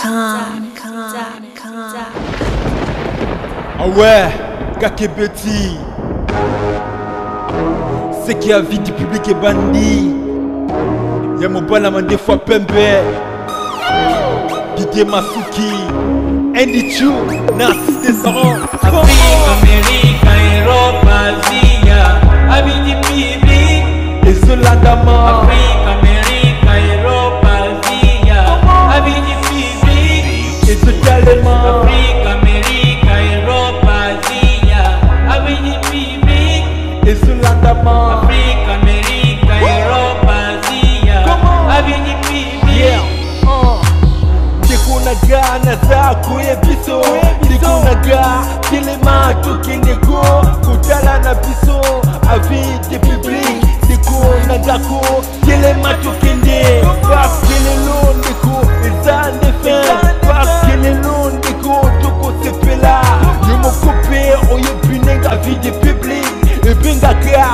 Ah ouais, Kakebeti. C'est qui a vie du public et bandit. Y'a mon bon des fois Pembe. Didier Masuki. Andy Chou, Narcisse Descendant. Afrique, Amérique, Europe, Asie, avis du public. Et Zolandama. Afrique, Amérique, Europe, Asie, avis du public. Et totalement. Afrique, Amérique, Europe, Asie, avis du public. Et Zolandama. Afrique, Amérique, Europe, Asie, avis du public. Naga naza koye biso naga telema tokeneko kotala na biso avis de public deko nagako telema tokende parce que lelo ndeko eza ndefe parce que lelo ndeko tokosepela yo mokope oyebinenga avis de public ebengaka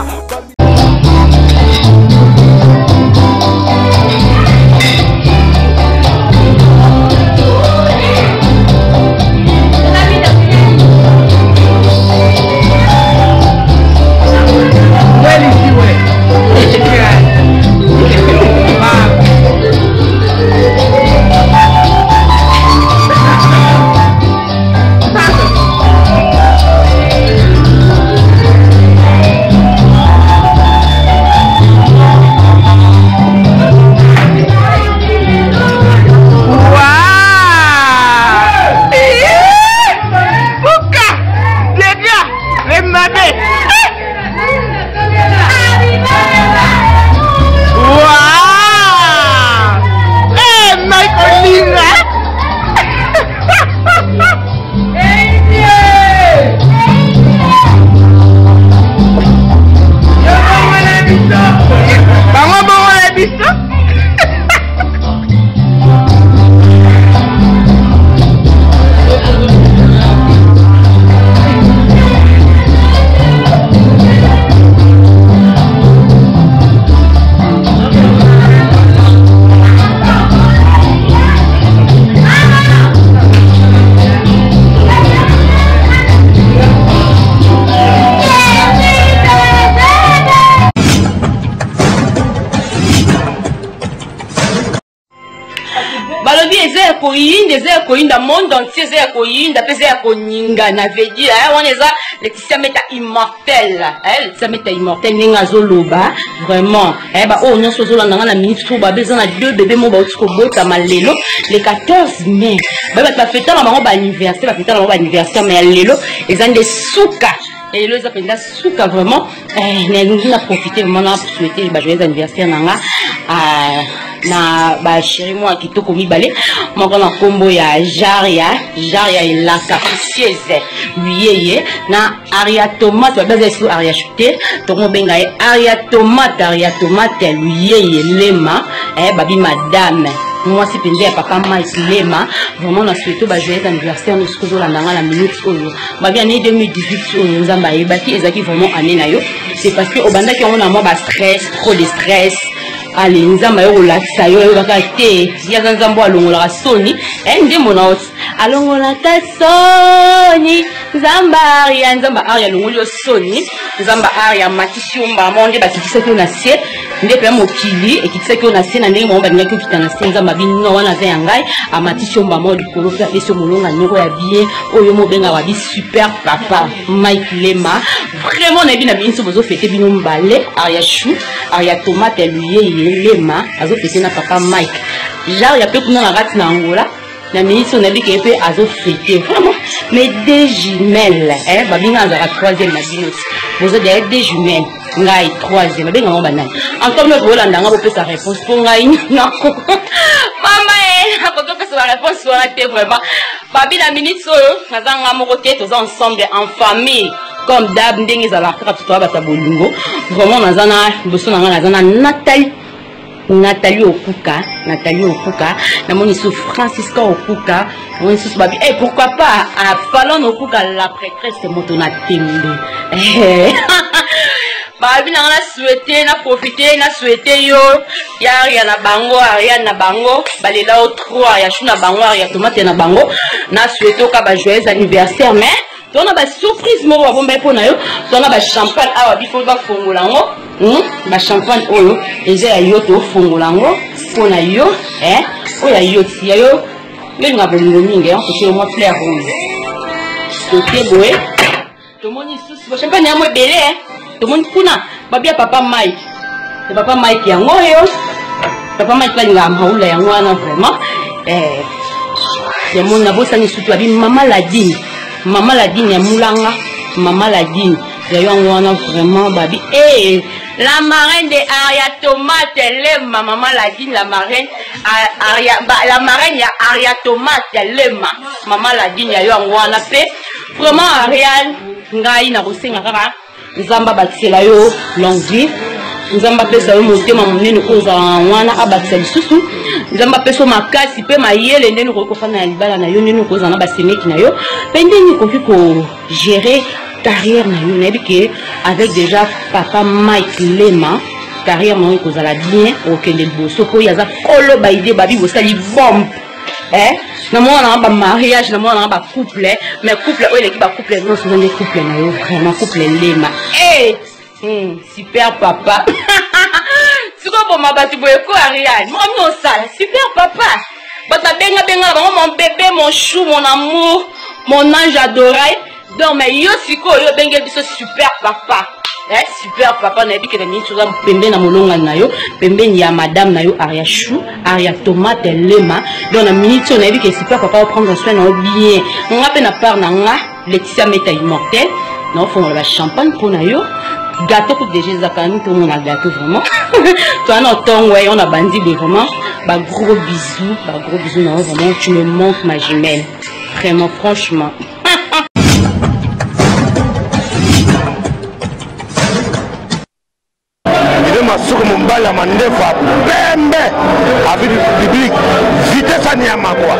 Koyinda monde entier zé koyinda pese ya koninga na veji on eza Laetitia Meta immortel Laetitia Meta immortel ninga zoloba vraiment ba o nyonso zolanda na minute so ba besoin na deux bébés mo ba utiko bota malelo le 14 mai ba fêter na bango ba anniversaire ba fêter na bango ba anniversaire mais lelo ezande suka et le zapenda suka vraiment na profiter vraiment na souhaiter ba joyeux anniversaire nanga na ba chéri moi kitoko mibale moko na kombo ya Jaria la capricieuse luyeye na Aria Tomate ba beza sur Aria chuté to mo benga Aria Tomate luyeye lema babi madame moi si pende ya papa Mike Lema vraiment na souhaité ba joyeux anniversaire nous ce que zo landanga la minute oyo ba bien né 2018 oyo nzamba yebaki ezaki vraiment année na yo c'est parce que obanda ki on a moi ba stress trop de stress. Allez, nous avons la sayo, nous avons été, il y a un zambo à l'ongola Sony, et nous avons à l'ongola Sony, Zambaria, Zambaria, l'ongola Sony, Zambaria, Matishumba, Monde, qui sait qu'on a fait, nous avons Mokili, et qui sait qu'on a fait, nous avons fait, nous avons fait, à Matishumba, Monde, qui a fait sur mon long, à Nero habillé, Oyomo Benga, Wabi, super papa, Mike Lema, vraiment, on a bien habillé sur vos fêtes, Binom Ballet, Aria Chou, Aria Tomate, lui, Lema, azo fêter na papa Mike. Genre, il y a peu qu'on a raté na Angola. La ministre on a dit qu'il fait azo fêter. Vraiment. Mais des jumelles, babinga azara 3e na binos. Vous avez des jumelles. Ngai 3e. Babinga mo banane. Encore le volant ndanga bo sa réponse pour ngai nako. Mama akoto que sa réponse soit té vraiment. Babi la ministre nazanga mo côté tous ensemble en famille. Comme d'hab ndenge za la kaka tutoa bata bolingo. Vraiment nazana boso nazana Nathalie Okuka, na moni sou Francisca Okuka, on sou babi. Pourquoi pas à Fallon Okuka la prêtresse de Motona Tembe. Babi na souhaité na profiter na souhaité yo ya rien na bango Ariane na bango balela au 3 ya chou na bango ya tomate na bango na souhaité ka ba joyeux anniversaire mais on a ba surprise mo ba bomba po na yo on a ba champagne awa bifo ba fongola ngo ba champagne oyo eza ya yo to fongola ngo po na yo oya yo ti ya yo ngenga bolingo mingi on ko mo fleur rouge to te boé to moni susi ba champagne ya mo belé to moni kuna babia papa Mike papa Mike ya ngoyo papa Mike la ngam haula ya ngwana vraiment ya mona bosa ni sutu abi mama Ladine ya mulanga mama Ladine ya yo ngwana vraiment babi la marraine de Aria Tomate Lema maman Ladine la marraine la marraine ya Aria Tomate Lema maman Ladine ya yo ngwana pe vraiment Ariane ngai na kosenga kaka nzamba batisela yo longue vie nzamba pesa yo motema monene oza wana abatisa lisusu nzamba pesa makasi pe mayele ndeni ko fana ya libala na yo ndeni ko zana basemeki na yo pe ndeni ko fi ko gérer carrière na yo na biki avec déjà papa Mike Lema carrière na yo ko zala bien okende boso ko yaza kolo ba idée babi bosali bombe na mwana ba mariage na mwana ba couple mais couple oyo l'équipe ba couple non c'est des couples na yo vraiment couple Lema super papa tu comprends ma bati boye ko Ariane moi non ça super papa bata benga mon bébé mon chou mon amour mon ange adoré donc mais yo siko yo benga biso super papa super papa na bi ke ni chose pembe na molonga na yo pembe ya madame na yo Aria Chou Aria Tomate Lema donc na minute na bi ke super papa prendre soin na bien nga pe na part na nga Laetitia Meta immortel na fond la champagne pour na yo gâteau pour déjà zakani tout mon gâteau vraiment toi non ton ouais on a bandit vraiment bah gros bisous non vraiment tu me manques ma jumelle vraiment franchement Masoko Mbala mandefa pembe avec le public vitesse à Niamagua.